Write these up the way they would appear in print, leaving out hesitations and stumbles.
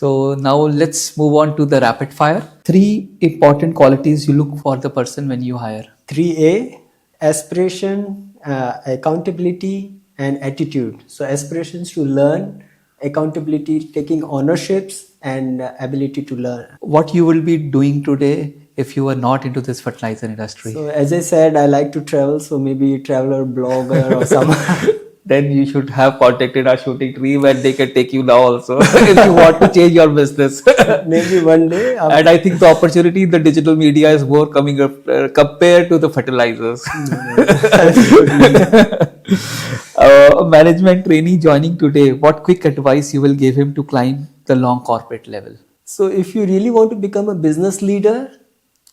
So now let's move on to the rapid fire. Three important qualities you look for the person when you hire. 3A, aspiration, accountability, and attitude. So aspirations to learn, accountability, taking ownerships, and ability to learn. What you will be doing today if you are not into this fertilizer industry? So as I said, I like to travel, so maybe traveler, blogger, or some. Then you should have contacted our shooting team and they can take you now also if you want to change your business. Maybe one day. And I think the opportunity in the digital media is more coming up compared to the fertilizers. A management trainee joining today, what quick advice you will give him to climb the long corporate level? So if you really want to become a business leader,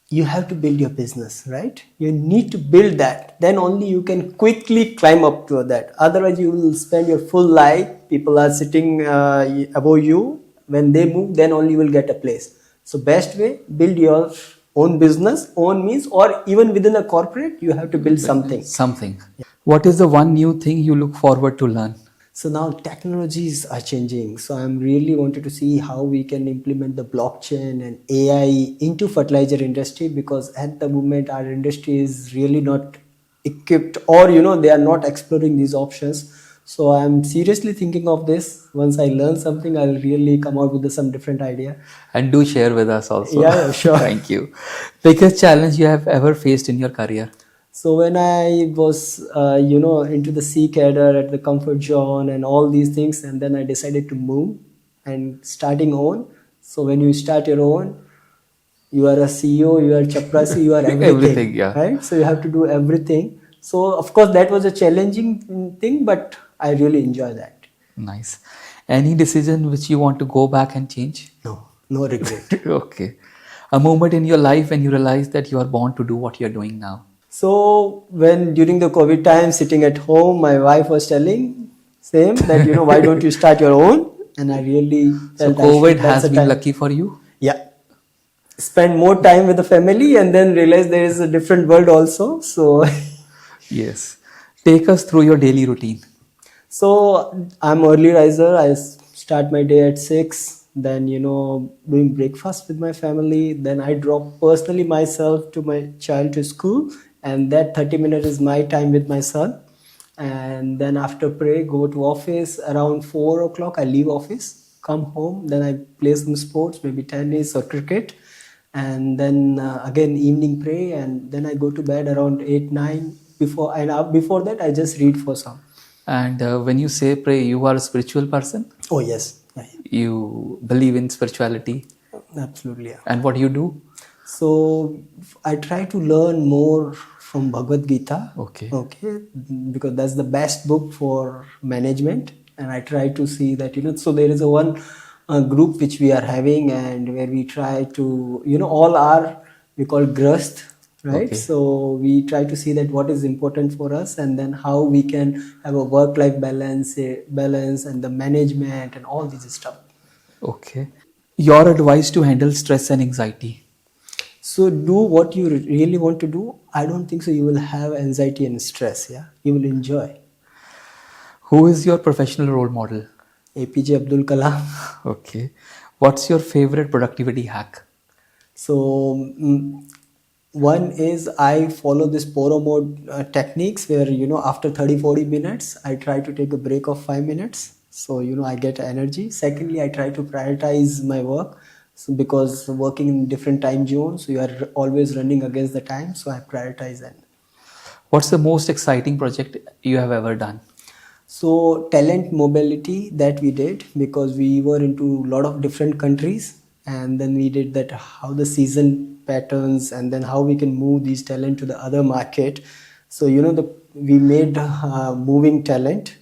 you have to build your business, right? You need to build that. Then only you can quickly climb up to that. Otherwise, you will spend your full life. People are sitting above you. When they move, then only you will get a place. So best way, build your own business. Own means, or even within a corporate, you have to build something. Something. What is the one new thing you look forward to learn? So now technologies are changing. So I'm really wanted to see how we can implement the blockchain and AI into fertilizer industry, because at the moment our industry is really not equipped, or they are not exploring these options. So I'm seriously thinking of this. Once I learn something, I'll really come out with some different idea. And do share with us also. Yeah, sure. Thank you. Biggest challenge you have ever faced in your career? So when I was, into the sea cadre at the comfort zone and all these things, and then I decided to move and starting own. So when you start your own, you are a CEO, you are chaprasi, you are everything. Everything, yeah. Right? So you have to do everything. So of course that was a challenging thing, but I really enjoy that. Nice. Any decision which you want to go back and change? No regret. Okay. A moment in your life when you realize that you are born to do what you are doing now? So when during the COVID time, sitting at home, my wife was telling same that why don't you start your own? And I really So felt COVID has been lucky for you? Yeah. Spend more time with the family and then realize there is a different world also. So Yes. Take us through your daily routine. So I'm early riser. I start my day at 6. Then doing breakfast with my family. Then I drop personally myself to my child to school, and that 30 minutes is my time with my son. And then after pray, go to office around 4 o'clock. I leave office, come home. Then I play some sports, maybe tennis or cricket. And then again evening pray, and then I go to bed around 8-9. Before that I just read for some. And when you say pray, you are a spiritual person? Oh yes. You believe in spirituality? Absolutely. Yeah. And what do you do? So I try to learn more from Bhagavad Gita. Okay. Because that's the best book for management, and I try to see that so there is one group which we are having, and where we try to we call Grast, right? Okay. So we try to see that what is important for us, and then how we can have a work-life balance and the management and all this stuff. Okay. Your advice to handle stress and anxiety? So do what you really want to do. I don't think so you will have anxiety and stress. Yeah, you will enjoy. Who is your professional role model? APJ Abdul Kalam. Okay. What's your favorite productivity hack? So one is I follow this Pomodoro techniques, where after 30-40 minutes I try to take a break of 5 minutes. So I get energy. Secondly, I try to prioritize my work. So because working in different time zones, you are always running against the time. So I prioritize that. What's the most exciting project you have ever done? So talent mobility that we did, because we were into a lot of different countries, and then we did that, how the season patterns, and then how we can move these talent to the other market. So we made moving talent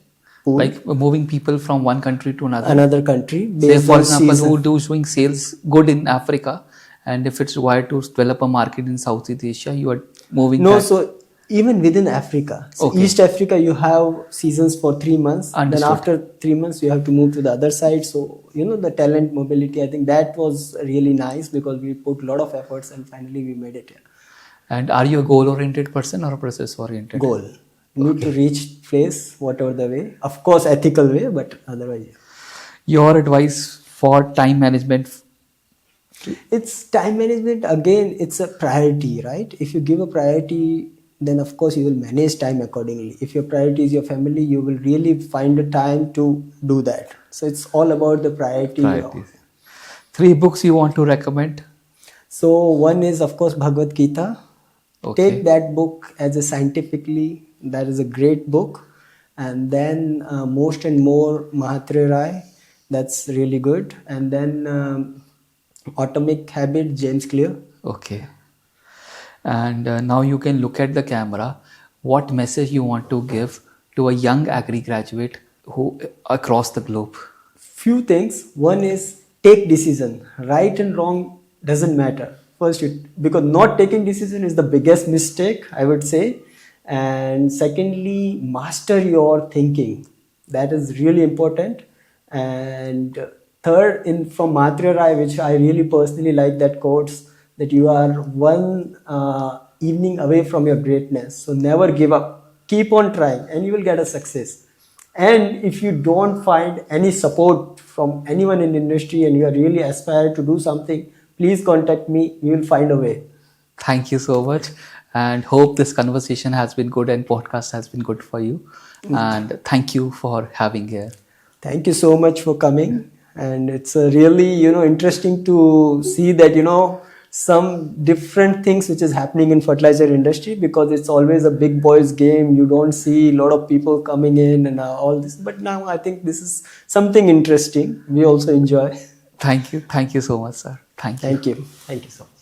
pool. Like moving people from one country to another country. Say for example, who doing sales good in Africa, and if it's required to develop a market in Southeast Asia, you are moving. So even within Africa, so okay. East Africa, you have seasons for 3 months. Understood. Then after 3 months, you have to move to the other side. So the talent mobility, I think that was really nice, because we put a lot of efforts and finally we made it. And are you a goal-oriented person or a process-oriented? Goal. Need to reach place, whatever the way. Of course, ethical way, but otherwise. Your advice for time management? It's time management again, it's a priority, right? If you give a priority, then of course you will manage time accordingly. If your priority is your family, you will really find the time to do that. So it's all about the priority. Priorities. 3 books you want to recommend? So one is of course Bhagavad Gita. Okay. Take that book as a scientifically, that is a great book. And then Most and More Mahatria Rai, that's really good. And then Atomic Habit, James Clear. Okay. And now you can look at the camera. What message you want to give to a young agri graduate who across the globe? Few things. One is take decision. Right and wrong doesn't matter. First, because not taking decision is the biggest mistake, I would say. And secondly, master your thinking. That is really important. And third, from Mahatria Rai, which I really personally like that quotes, that you are one evening away from your greatness. So never give up. Keep on trying and you will get a success. And if you don't find any support from anyone in the industry and you are really aspired to do something, please contact me. We will find a way. Thank you so much, and hope this conversation has been good and podcast has been good for you. And thank you for having here. Thank you so much for coming. And it's really, interesting to see that, some different things which is happening in fertilizer industry, because it's always a big boys game. You don't see a lot of people coming in and all this. But now I think this is something interesting. We also enjoy. Thank you. Thank you so much, sir. Thank you. Thank you. Thank you so much.